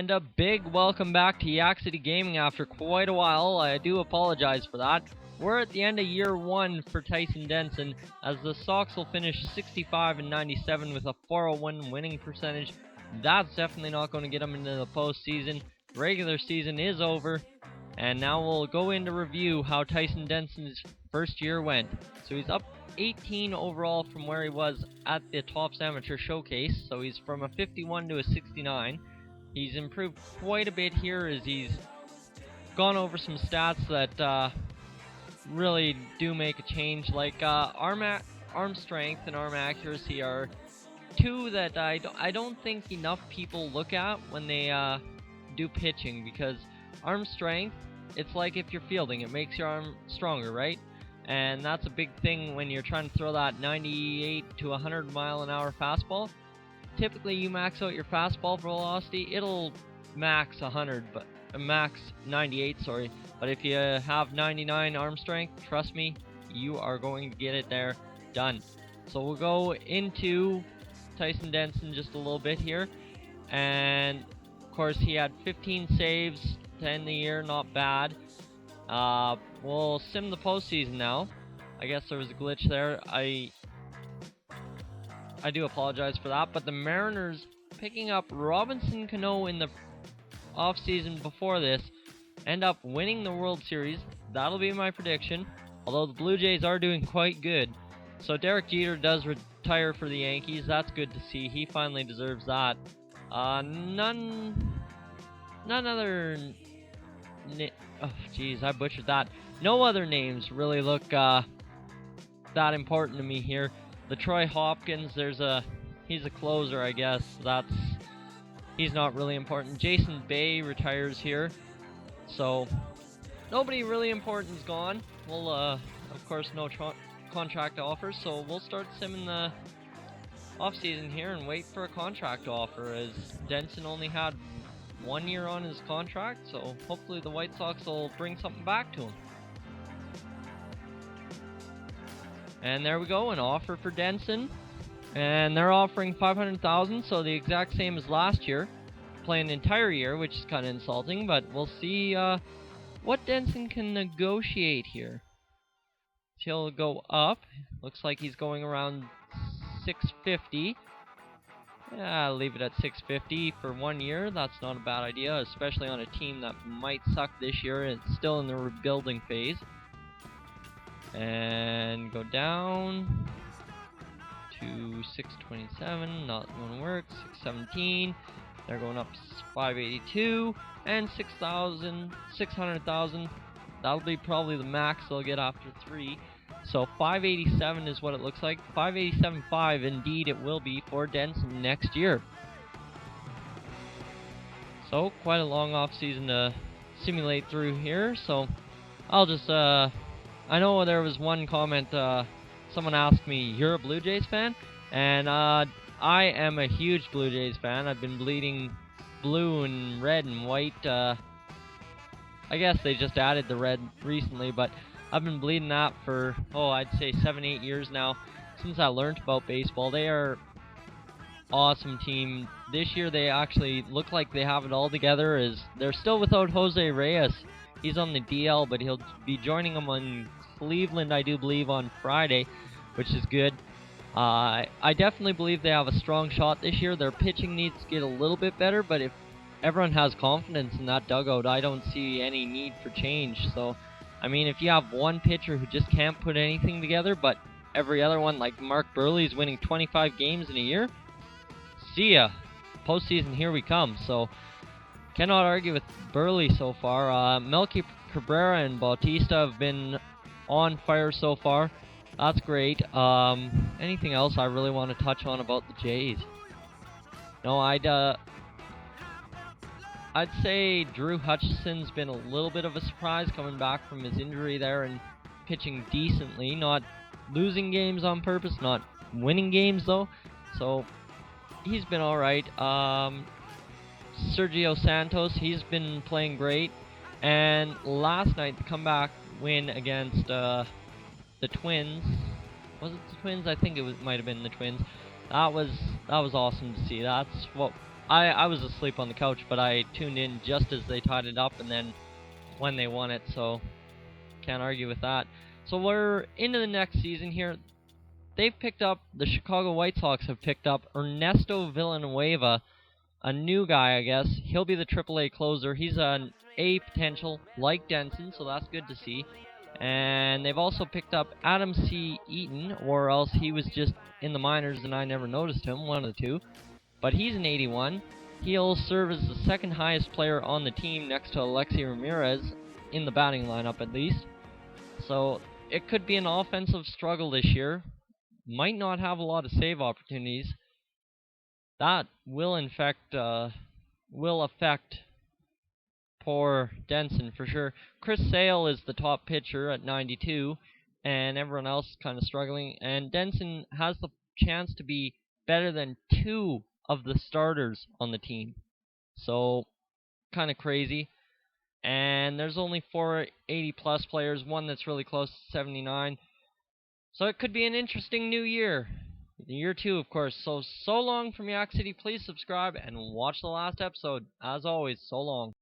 And a big welcome back to Yak City Gaming after quite a while. I do apologize for that. We're at the end of year one for Tyson Denson, as the Sox will finish 65-97 with a 401 winning percentage. That's definitely not going to get them into the postseason. Regular season is over, and now we'll go into review how Tyson Denson's first year went. So he's up 18 overall from where he was at the Topps Amateur Showcase, so he's from a 51 to a 69. He's improved quite a bit here as he's gone over some stats that really do make a change, like arm strength and arm accuracy are two that I don't think enough people look at when they do pitching, because arm strength, it's like if you're fielding, it makes your arm stronger, right? And that's a big thing when you're trying to throw that 98 to 100 mile an hour fastball. Typically you max out your fastball velocity, it'll max 100, but max 98, sorry. But if you have 99 arm strength, trust me, you are going to get it there done. So we'll go into Tyson Denson just a little bit here. And of course he had 15 saves to end the year, not bad. We'll sim the postseason now. I guess there was a glitch there. I do apologize for that, but the Mariners picking up Robinson Cano in the offseason before this end up winning the World Series. That'll be my prediction, although the Blue Jays are doing quite good. So Derek Jeter does retire for the Yankees. That's good to see. He finally deserves that. None other... Oh, jeez, I butchered that. No other names really look that important to me here. The Troy Hopkins, he's a closer, I guess. He's not really important. Jason Bay retires here, so nobody really important is gone. We'll of course no contract offers, so we'll start simming the offseason here and wait for a contract offer, as Denson only had 1 year on his contract, so hopefully the White Sox will bring something back to him. And there we go, an offer for Denson. And they're offering $500,000, so the exact same as last year. Play an entire year, which is kind of insulting, but we'll see what Denson can negotiate here. He'll go up. Looks like he's going around 650. Yeah, I'll leave it at 650 for 1 year. That's not a bad idea, especially on a team that might suck this year and it's still in the rebuilding phase. And go down to 627, not going to work. 617, they're going up 582, and 600,000. That'll be probably the max they'll get after 3. So 587 is what it looks like. 587.5 indeed it will be for Denson next year. So quite a long off season to simulate through here. So I'll just I know there was one comment, someone asked me, "You're a Blue Jays fan?" And I am a huge Blue Jays fan. I've been bleeding blue and red and white. I guess they just added the red recently, but I've been bleeding that for, I'd say 7-8 years now, since I learned about baseball. They are awesome team. This year they actually look like they have it all together, as they're still without Jose Reyes. He's on the DL, but he'll be joining them on Cleveland, I do believe, on Friday, which is good. I definitely believe they have a strong shot this year. Their pitching needs to get a little bit better, but if everyone has confidence in that dugout, I don't see any need for change. So, I mean, if you have one pitcher who just can't put anything together, but every other one, like Mark Burley, is winning 25 games in a year, see ya. Postseason, here we come. So, cannot argue with Burley so far. Melky Cabrera and Bautista have been on fire so far. That's great. Anything else I really want to touch on about the Jays? No, I'd say Drew Hutchison's been a little bit of a surprise coming back from his injury there and pitching decently. Not losing games on purpose, not winning games though. So he's been alright. Sergio Santos, he's been playing great. And last night, the comeback win against the Twins. Was it the Twins? I think it might have been the Twins. That was awesome to see. That's what I was asleep on the couch, but I tuned in just as they tied it up and then when they won it, so can't argue with that. So we're into the next season here. The Chicago White Sox have picked up Ernesto Villanueva, a new guy, I guess. He'll be the AAA closer. He's an A potential, like Denson, so that's good to see. And they've also picked up Adam C. Eaton, or else he was just in the minors and I never noticed him, one of the two. But he's an 81. He'll serve as the second highest player on the team next to Alexi Ramirez, in the batting lineup at least. So it could be an offensive struggle this year. Might not have a lot of save opportunities. That will affect poor Denson for sure. Chris Sale is the top pitcher at 92, and everyone else is kind of struggling. And Denson has the chance to be better than two of the starters on the team. So, kind of crazy. And there's only 480 plus players, one that's really close to 79. So it could be an interesting new year. Year 2, of course. So long from Yak City. Please subscribe and watch the last episode. As always, so long.